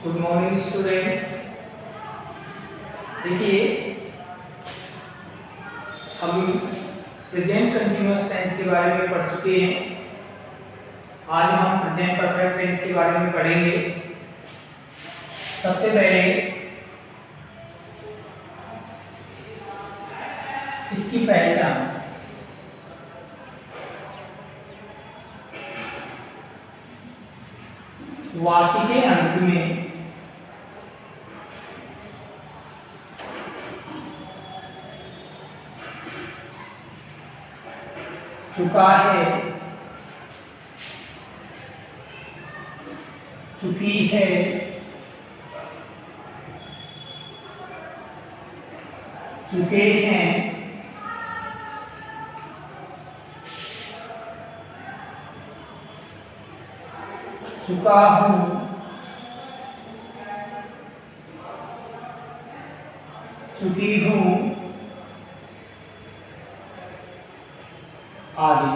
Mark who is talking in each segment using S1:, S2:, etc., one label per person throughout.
S1: Good morning students. देखिए, हम present continuous tense के बारे में पढ़ चुके हैं। आज हम प्रेजेंट परफेक्ट टेंस के बारे में पढ़ेंगे। सबसे पहले इसकी पहचान। वाक्य के अंत में चुका है, चुकी है, चुके हैं, चुका हूं, चुकी हूं आदि।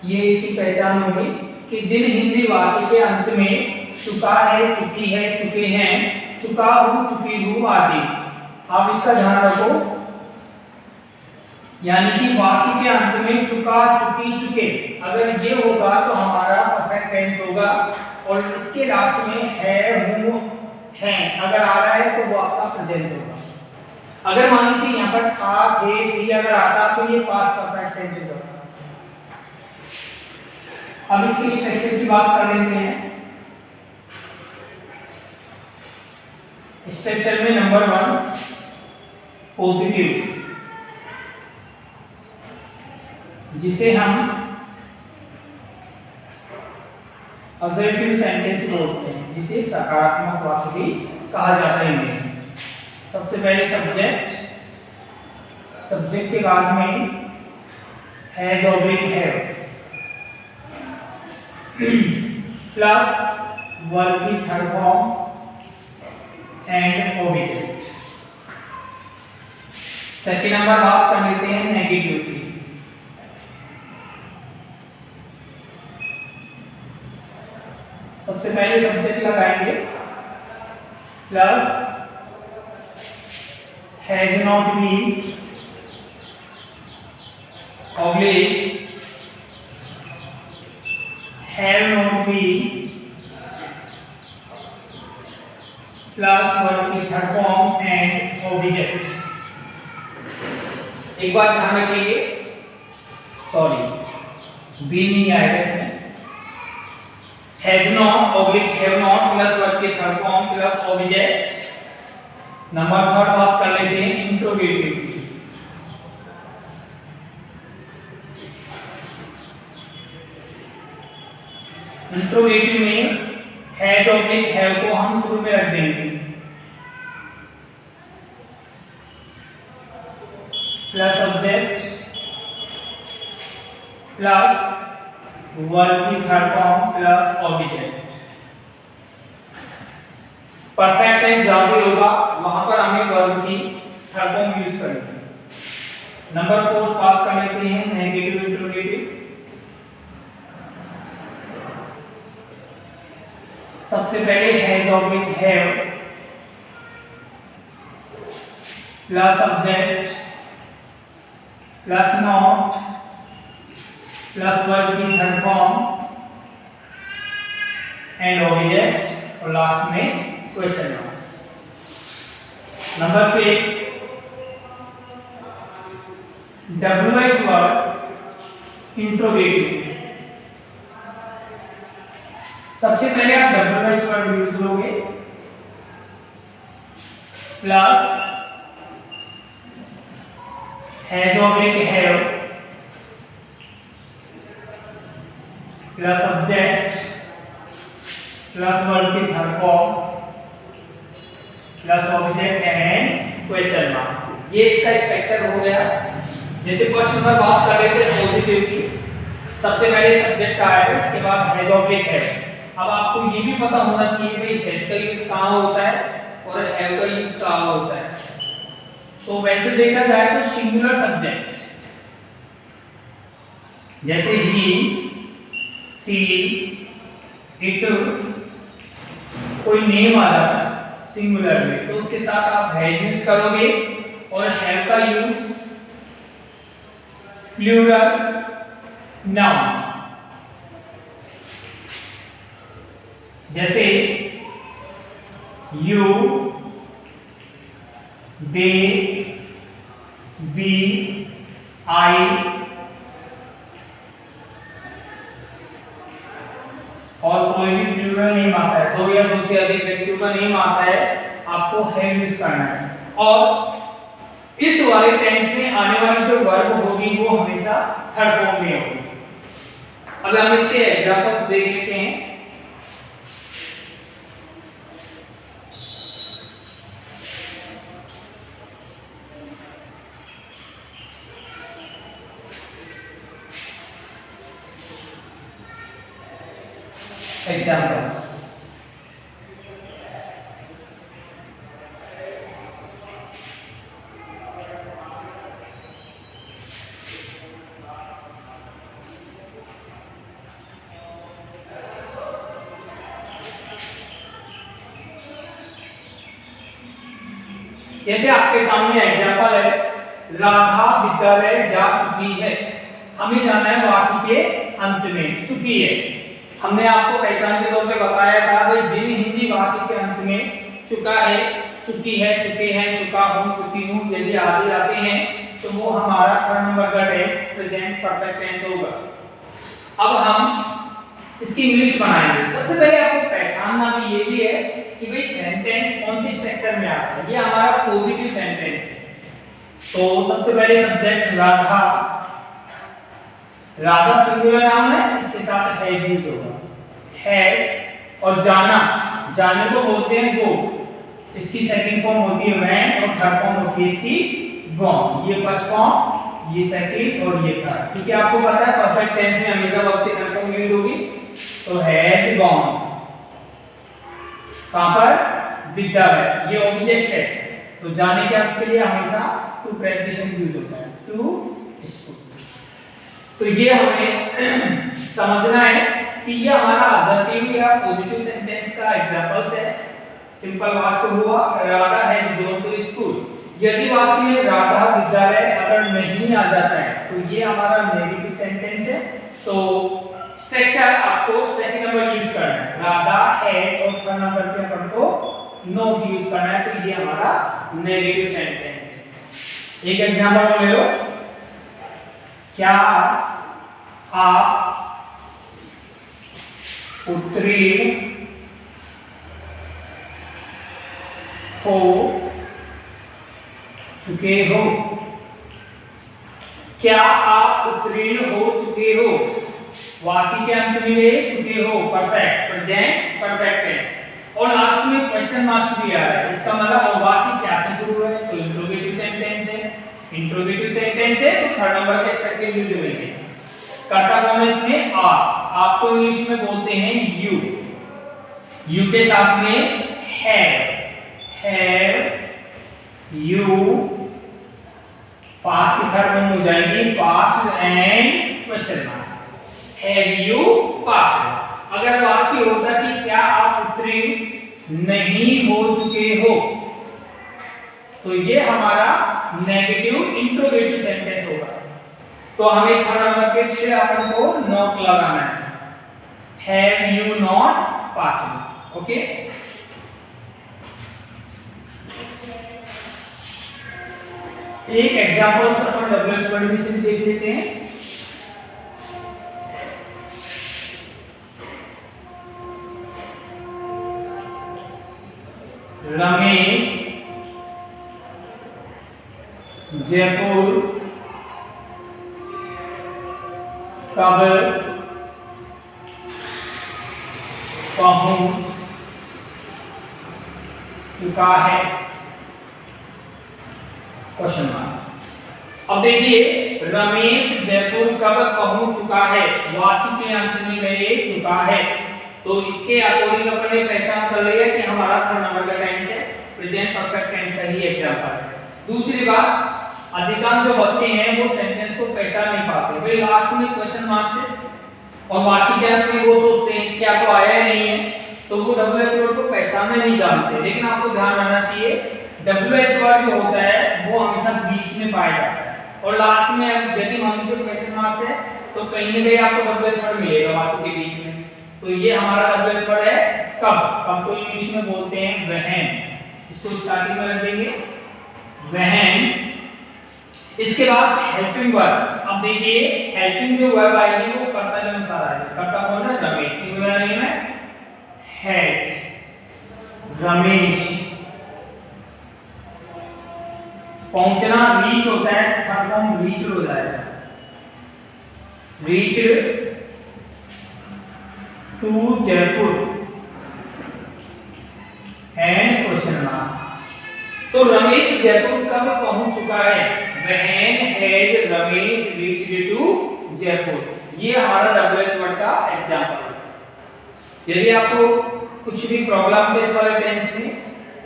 S1: ये इसकी पहचान होगी कि जिन हिंदी वाक्य के अंत में चुका है, चुकी है, चुके हैं, चुका हूं, चुकी हूं आदि। आप इसका ध्यान रखो, यानी कि वाक्य के अंत में चुका, चुकी, चुके, अगर ये होगा तो हमारा परफेक्ट टेंस होगा। और इसके लास्ट में है, हूं, हैं अगर आ रहा है तो वो आपका प्रेजेंट होगा। अगर मान लीजिए यहाँ पर था, थे, थी अगर आता तो ये पास्ट परफेक्ट टेंस होगा। अब इसके स्ट्रक्चर की बात कर लेते हैं। स्ट्रक्चर में नंबर 1 पॉजिटिव, जिसे हम असर्टिव सेंटेंस बोलते हैं, जिसे सकारात्मक वाक्य भी कहा जाता है इंग्लिश में। सबसे पहले सब्जेक्ट, सब्जेक्ट के बाद में has oblique have plus verb की third form and object. Second number बात कर लेते हैं नेगेटिव की। सबसे पहले सब्जेक्ट लगाएंगे plus has not been oblique have not been plus verb की थर्ड फॉर्म एंड ऑब्जेक्ट। एक बात ध्यान रखिए, सॉरी बी नहीं आएगा इसमें। Has not oblique have not plus verb की third form plus object. Number 3 बात कर लेते हैं इंट्रोगेटिव की। इंट्रोगेटिव में हैज ऑब्लिक हैव को हम शुरू में रख देंगे प्लस ऑब्जेक्ट प्लस वर्ब की third form plus object. Perfect tense जहां भी होगा वहां पर हमें वर्ब की थर्ड फॉर्म यूज करेंगे। नंबर 4 बात कर लेते हैं नेगेटिव इंट्रोगेटिव। सबसे पहले has oblique have plus object plus not plus verb की थर्ड फॉर्म एंड ऑब्जेक्ट और लास्ट में question mark. Number 5 WH word interrogative. सबसे पहले आप WH वर्ड यूज लोगे plus has oblique have plus object plus verb की third form plus object and question mark. ये इसका स्ट्रक्चर हो गया। जैसे फर्स्ट नंबर बात कर रहे थे पॉजिटिव की, सबसे पहले सब्जेक्ट आएगा, इसके बाद हैज ऑब्लिक हैव। अब आपको ये भी पता होना चाहिए भाई हैज का यूज कहाँ होता है और हैव का यूज कहाँ होता है। तो वैसे देखा जाए तो सिंगुलर सब्जेक्ट जैसे ही सी, इट, कोई नेम आ जाता है सिंगुलर में, तो उसके साथ आप हैज यूज करोगे, और हैव का यूज प्लूरल नाउन, जैसे यू, दे, वी, आई, और कोई भी प्लूरल नेम आता है, दो या दो से अधिक व्यक्तियों का नेम आता है, आपको हैव यूज करना है। और इस वाले टेंस में आने वाली जो वर्ब होगी वो हमेशा थर्ड फॉर्म में होगी। अब हम इसके एग्जांपल्स देख लेते हैं। एग्जांपल्स, जैसे आपके सामने एग्जांपल है, राधा विद्यालय जा चुकी है। हमें जाना है वाक्य के अंत में चुकी है। हमने आपको पहचान के तौर पे बताया था भाई जिन हिंदी वाक्य के अंत में चुका है, चुकी है, चुके हैं, चुका हूं, चुकी हूं यदि आदि आते हैं तो वो हमारा थर्ड नंबर का टेंस प्रेजेंट परफेक्ट टेंस होगा। अब हम इसकी इंग्लिश बनाएंगे। सबसे पहले आपको पहचानना भी ये भी है कि भाई सेंटेंस कौन सी स्ट्रक्चर में आता है। ये हमारा पॉजिटिव सेंटेंस है, तो सबसे पहले सब्जेक्ट राधा, राधा सिंगुलर नाम है, इसके साथ हैज यूज होगा, हैज। और जाना, जाने को बोलते हैं गो, इसकी सेकंड फॉर्म होती है वेंट, और थर्ड फॉर्म होती है इसकी गॉन। ये फर्स्ट फॉर्म, ये सेकंड और ये थर्ड। ठीक है, आपको पता है परफेक्ट टेंस में हमेशा वर्ब की थर्ड फॉर्म यूज होगी, तो हैज गॉन। कहां पर? विद्यालय, ये ऑब्जेक्ट है, तो जाने के अर्थ के लिए हमेशा टू प्रेपोजिशन यूज होता है, टू स्कूल। तो ये हमें समझना है कि ये हमारा असर्टिव या पॉजिटिव सेंटेंस का एग्जांपल्स है। सिंपल वाक्य हुआ Radha has gone to school. यदि वाक्य में राधा विद्यालय अगर नहीं आ जाता है तो ये हमारा नेगेटिव सेंटेंस है। तो स्ट्रक्चर आपको सेकंड नंबर यूज करना है, राधा हैज, और थर्ड नंबर पे अपन को नॉट यूज करना है, तो ये हमारा नेगेटिव सेंटेंस है। एक एग्जांपल ले लो, क्या आप उत्तीर्ण हो चुके हो? क्या आप उत्तीर्ण हो चुके हो? वाक्य के अंत में ले चुके हो, परफेक्ट प्रेजेंट परफेक्ट टेंस, और लास्ट में क्वेश्चन मार्क्स भी आ रहा है। इसका मतलब वाक्य क्या से शुरू है? तो इंट्रोगेटिव सेंटेंस है, इंट्रोगेटिव सेंटेंस है तो थर्ड नंबर के स्ट्रक्चर यूज होंगे। कर्ता कौन है इसमें? आपको इंग्लिश में बोलते हैं यू, यू के साथ में हैव, यू, पास्ट की थर्ड फॉर्म हो जाएगी past and question mark, have you past. अगर वाक्य होता कि क्या आप उत्तीर्ण नहीं हो चुके हो, तो ये हमारा नेगेटिव इंट्रोगेटिव सेंटेंस होगा। तो हमें थर्ड नंबर के से अपन को नॉट लगाना है, have you not passed. Okay, एक एग्जांपल अपन डब्ल्यूएच वर्ड में से देख लेते हैं। रमेश जयपुर कब पहुंच चुका है? Question marks. अब देखिए, रमेश जयपुर कब पहुंच चुका है, वाक्य के अंत में गए चुका है, तो इसके अकॉर्डिंग अपन ने पहचान कर लिया कि हमारा थर्ड नंबर का टेंस है, प्रेजेंट परफेक्ट टेंस का ही एग्जांपल है। दूसरी बात, अधिकांश जो बच्चे हैं वो सेंटेंस को पहचान नहीं पाते, वे लास्ट में क्वेश्चन मार्क्स है और वाक्य के अंत में वो सोचते हैं क्या तो आया ही नहीं है, तो वो डब्ल्यूएच वर्ड को पहचान पहचानना नहीं जानते, लेकिन आपको ध्यान रखना चाहिए WH वर्ड जो होता है वो हमेशा बीच में पाया जाता है, और लास्ट में यदि मान लीजिए क्वेश्चन मार्क्स है तो कहीं ना कहीं आपको WH वर्ड मिलेगा बातों के बीच में। तो ये हमारा WH वर्ड है कब। कब को इंग्लिश में बोलते हैं व्हेन, इसको स्टार्टिंग में रख देंगे व्हेन। इसके बाद हेल्पिंग वर्ब। अब देखिए हेल्पिंग जो वर्ब आएगी वो कर्ता के अनुसार आएगी। कर्ता कौन है? रमेश। सिंगुलर नेम है हैज, रमेश। पहुंचना रीच होता है, थर्ड फॉर्म रीच्ड हो जाएगा, reached to Jaipur and question marks. तो रमेश जयपुर कब पहुंच चुका है? When has Ramesh reached to Jaipur. ये हमारा WH वर्ड का एग्जांपल है। यदि आपको कुछ भी प्रॉब्लम है इस वाले टेंस में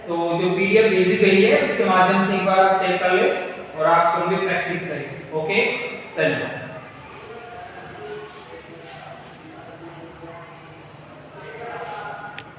S1: तो जो PDF भेजी गई है उसके माध्यम से एक बार आप चेक कर ले और आप स्वयं भी प्रैक्टिस करें। ओके, धन्यवाद।